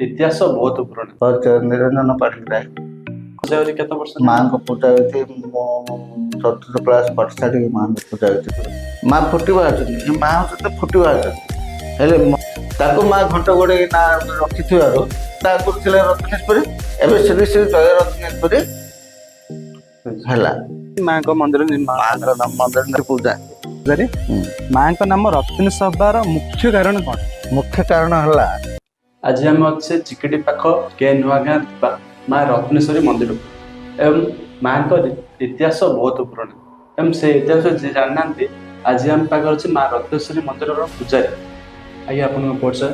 ଇତିହାସ ବହୁତ ପୁରୁଣା। ନିରଞ୍ଜନ ପାଣିଗ୍ରାହୀ କେତେ ବର୍ଷ ମାଙ୍କ ପୂଜା ହଉଛି। ମୁଁ ଚତୁର୍ଥ କ୍ଲାସ ପାଠ ଛାଡ଼ିକି ମାଙ୍କ ପୂଜା ହଉଛି। ମା ଫୁଟି ବାହାରୁଛନ୍ତି, ମା ହଉଛନ୍ତି ଫୁଟି ବାହାରୁଛନ୍ତି। ହେଲେ ତାକୁ ମା ଘଣ୍ଟ ଗୋଡ଼େଇ ନା ରଖିଥିବାରୁ ତା ଆଗରୁ ଥିଲା ରତ୍ନେଶ୍ୱରୀ, ଏବେ ଶ୍ରୀ ଶ୍ରୀ ଜୟ ରତ୍ନେଶ୍ୱରୀ ହେଲା। ମାଙ୍କ ମନ୍ଦିର ନିର୍ମାଣ ମାଙ୍କର ମନ୍ଦିର ପୂଜା। ମାଙ୍କ ନାମ ରତ୍ନେଶ୍ୱରୀ ହେବାର ମୁଖ୍ୟ କାରଣ କଣ? ମୁଖ୍ୟ କାରଣ ହେଲା ଆଜି ଆମେ ଅଛେ ଚିକିଟି ପାଖ କେ ନୂଆ ଗାଁ ଥିବା ମା ରତ୍ନେଶ୍ୱରୀ ମନ୍ଦିର ଏବଂ ମାଙ୍କ ଇତିହାସ ବହୁତ ପୁରୁଣା ଏବଂ ସେ ଇତିହାସ ଯିଏ ଜାଣିନାହାନ୍ତି, ଆଜି ଆମ ପାଖରେ ଅଛି ମା ରତ୍ନେଶ୍ୱରୀ ମନ୍ଦିରର ପୂଜାରୀ। ଆଜ୍ଞା ଆପଣଙ୍କ ପରିଚୟ?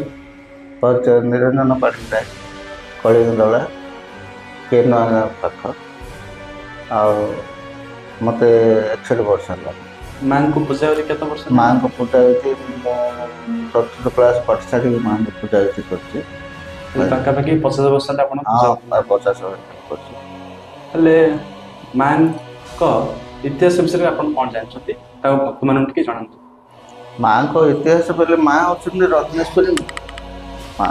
ନିରଞ୍ଜନ ପାଣିଗ୍ରାହୀ, କଳିଙ୍ଗଦଳା, କେ ନୂଆ ଗାଁ ପାଖ। ଆଉ ମୋତେ 61 ବର୍ଷ ହେଲା। ମାଙ୍କୁ ପୂଜା କରି କେତେ ବର୍ଷ? ମାଙ୍କ ପୂଜା ହଉଛି। ମୁଁ ଚତୁର୍ଥ କ୍ଲାସ ପାଠ ଛାଡ଼ିକି ମାଙ୍କ ପୂଜା ହଉଛି କରୁଛି। ପାଖାପାଖି 50 ବର୍ଷ ହେଲା ଆପଣ 50 ବର୍ଷ କରୁଛି। ହେଲେ ମାଙ୍କ ଇତିହାସ ବିଷୟରେ ଆପଣ କଣ ଜାଣିଛନ୍ତି, ତାକୁ ଭକ୍ତମାନଙ୍କୁ ଟିକେ ଜଣାନ୍ତୁ। ମାଙ୍କ ଇତିହାସ ବୋଲେ ମା ହେଉଛନ୍ତି ରତ୍ନେଶ୍ୱରୀ। ମା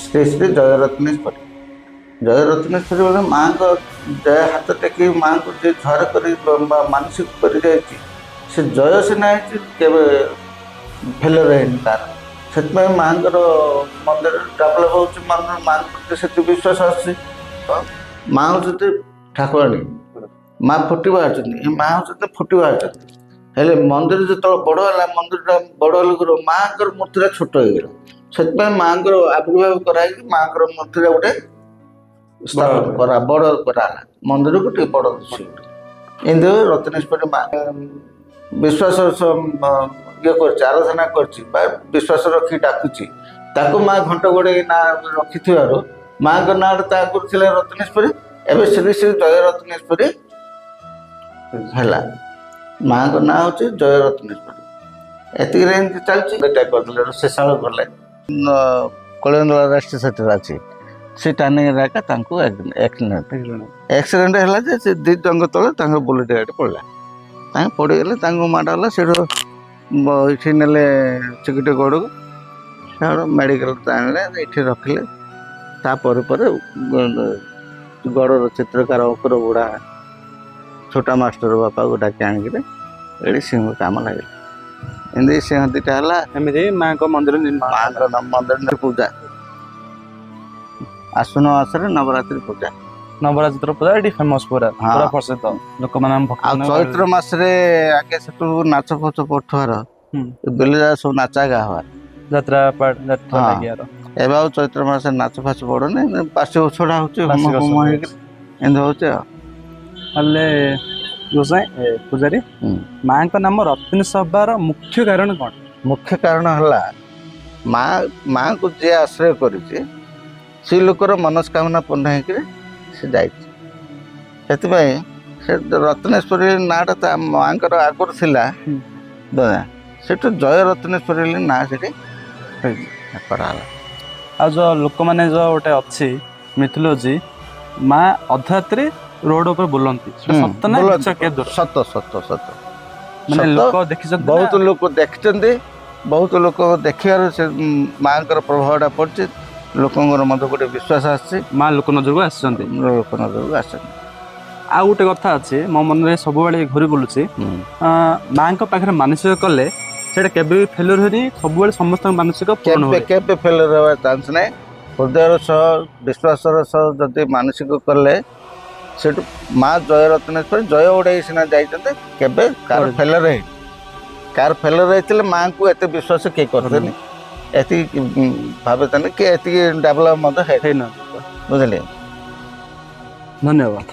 ଶ୍ରୀ ଶ୍ରୀ ଜୟ ରତ୍ନେଶ୍ୱରୀ। ଜୟ ରତ୍ନେଶ୍ୱରୀ ବୋଲେ ମାଙ୍କ ଜୟ ହାତ ଟେକି ମାଙ୍କୁ ଯେ ଝର କରି ମାନସିକ କରି ଯାଇଛି, ସେ ଜୟ ସିନା ହେଇଛି, କେବେ ଫେଲର ହେଇନି ତାର। ସେଥିପାଇଁ ମାଙ୍କର ମନ୍ଦିର ଡେଭଲପ ହେଉଛି। ମାଙ୍କ ପ୍ରତି ସେତିକି ବିଶ୍ୱାସ ଆସୁଛି। ମା ହେଉଛନ୍ତି ଠାକୁରାଣୀ, ମା ଫୁଟି ବାହାରୁଛନ୍ତି। ଏ ମା ହେଉଛନ୍ତି ଫୁଟି ବାହାରୁଛନ୍ତି। ହେଲେ ମନ୍ଦିର ଯେତେବେଳେ ବଡ଼ ହେଲା, ମନ୍ଦିରଟା ବଡ଼ ହେଲେ ମାଙ୍କର ମୂର୍ତ୍ତିଟା ଛୋଟ ହେଇଗଲା। ସେଥିପାଇଁ ମାଙ୍କର ଆବିର୍ଭାବ କରାହେଇକି ମାଙ୍କର ମୂର୍ତ୍ତିଟା ଗୋଟେ ସ୍ଥାପନ ବଡ଼ କରାହେଲା। ମନ୍ଦିରକୁ ଟିକେ ବଡ଼ ଦିଶିବ। ଏମିତି ରତ୍ନେଶ୍ୱରୀ ମା ବିଶ୍ୱାସ ଇଏ କରିଛି, ଆରାଧନା କରିଛି ବା ବିଶ୍ୱାସ ରଖି ଡାକୁଛି। ତାକୁ ମା ଘଣ୍ଟ ଗୋଡ଼େଇ ନା ରଖିଥିବାରୁ ମାଙ୍କ ନାଁରେ ତା ଆଗରୁ ଥିଲା ରତ୍ନେଶ୍ୱରୀ, ଏବେ ଶ୍ରୀ ଶ୍ରୀ ଜୟ ରତ୍ନେଶ୍ୱରୀ ହେଲା। ମାଙ୍କ ନାଁ ହେଉଛି ଜୟ ରତ୍ନେଶ୍ୱରୀ। ଏତିକିରେ ଏମିତି ଚାଲିଛି। ଏଇଟା କରିଦେଲେ ଶେଷାଳ ଗଲେ କଳିଙ୍ଗଦଳା ରାଷ୍ଟ୍ରୀୟ ସେଠାରେ ଅଛି। ସେ ଟାର୍ଣ୍ଣିଂରେ ଏକା ତାଙ୍କୁ ଆକ୍ସିଡେଣ୍ଟ ହେଲା ଯେ ସେ 2 ଜଙ୍ଗ ତଳେ ତାଙ୍କ ବୁଲେଟ୍ ଗାଡ଼ି ପଡ଼ିଲା। ତାଙ୍କୁ ପଡ଼ିଗଲେ, ତାଙ୍କୁ ମାଡ଼ ହେଲା। ସେଠୁ ଏଠି ନେଲେ ଚିକିଟି ଗଡ଼କୁ, ସେଠୁ ମେଡ଼ିକାଲ ଆଣିଲେ, ଏଠି ରଖିଲେ। ତାପରେ ପରେ ଗଡ଼ର ଚିତ୍ରକାର ଅକୁର ବୁଢ଼ା ଛୋଟା ମାଷ୍ଟର ବାପାକୁ ଡାକି ଆଣିକିରି ଏଠି ସିଂହ କାମ ଲାଗିଲା। ଏମିତି ସିଂହ ଦୁଇଟା ହେଲା। ଏମିତି ମାଙ୍କ ମନ୍ଦିର ନିର୍ମାଣ, ମାଙ୍କ ମନ୍ଦିର ପୂଜା, ଆଶ୍ୱିନ ମାସରେ ନବରାତ୍ରି ପୂଜା। ନବରାତ୍ର ପୂଜା ଏଠି ଫେମସ୍ ପୁରା ପ୍ରସିଦ୍ଧ। ଲୋକମାନେ ଆଉ ଚୈତ୍ର ମାସରେ ଆଗେ ସେଠୁ ନାଚ ଫାଚ ପଡୁଥିବାର, ବେଲିରା ସବୁ ନାଚା ଗା ହବାର, ଯାତ୍ରା ଲାଗିବାର। ଏବେ ଆଉ ଚୈତ୍ର ମାସରେ ନାଚ ଫାଚ ପଡୁନି। ବାର୍ଷିକ ଉତ୍ସବଟା ହଉଛି, ହୋମ ହେଇକି ଏମିତି ହଉଛି। ଆଉ ହେଲେ ପୂଜାରୀ, ମାଙ୍କ ନାମ ରତ୍ନେଶ୍ୱରୀ ହେବାର ମୁଖ୍ୟ କାରଣ କଣ? ମୁଖ୍ୟ କାରଣ ହେଲା ମାଙ୍କୁ ଯିଏ ଆଶ୍ରୟ କରିଛି, ସେ ଲୋକର ମନସ୍କାମନା ପୂର୍ଣ୍ଣ ହେଇକିରି ସେ ଯାଇଛି। ସେଥିପାଇଁ ସେ ରତ୍ନେଶ୍ୱରୀ ନାଁଟା ତା ମାଙ୍କର ଆଗରୁ ଥିଲା, ସେଠୁ ଜୟ ରତ୍ନେଶ୍ୱରୀ ନାଁ ସେଠି କରାହେଲା। ଆଉ ଯୋଉ ଲୋକମାନେ ଯୋଉ ଗୋଟେ ଅଛି ମିଥୋଲୋଜି, ମା ଅର୍ଦ୍ଧରାତ୍ରି ରୋଡ ଉପରେ ବୁଲନ୍ତି, ସତ ନା ସତ ସତ ସତ। ମାନେ ଲୋକ ଦେଖିଛନ୍ତି, ବହୁତ ଲୋକ ଦେଖିଛନ୍ତି। ବହୁତ ଲୋକ ଦେଖିବାରୁ ସେ ମାଙ୍କର ପ୍ରଭାବଟା ପଡ଼ିଛି। ଲୋକଙ୍କର ମଧ୍ୟ ଗୋଟେ ବିଶ୍ୱାସ ଆସିଛି। ମା ଲୋକ ନଜରକୁ ଆସିଛନ୍ତି। ଆଉ ଗୋଟେ କଥା ଅଛି ମୋ ମନରେ ସବୁବେଳେ ଘୁରି ବୁଲୁଛି, ମାଙ୍କ ପାଖରେ ମାନସିକ କଲେ ସେଇଟା କେବେ ବି ଫେଲୁର ହୁଏନି। ସବୁବେଳେ ସମସ୍ତଙ୍କ ମାନସିକ କେବେ ଫେଲୁର ହେବାର ଚାନ୍ସ ନାହିଁ। ହୃଦୟର ସହ ବିଶ୍ୱାସର ସହ ଯଦି ମାନସିକ କଲେ, ସେଠୁ ମା ଜୟ ରତ୍ନେଶ୍ୱରୀ ଜୟ ଉଡ଼େଇ ସିନା ଯାଇଛନ୍ତି, କେବେ କାହାର ଫେଲର ହେଇନି। କାହାର ଫେଲର ହେଇଥିଲେ ମାଙ୍କୁ ଏତେ ବିଶ୍ୱାସ କେହି କରନ୍ତିନି, ଏତିକି ଭାବିଥାନ୍ତି କି ଏତିକି ଡେଭଲପ ମଧ୍ୟ ହେଇନି। ବୁଝିଲେ? ଧନ୍ୟବାଦ।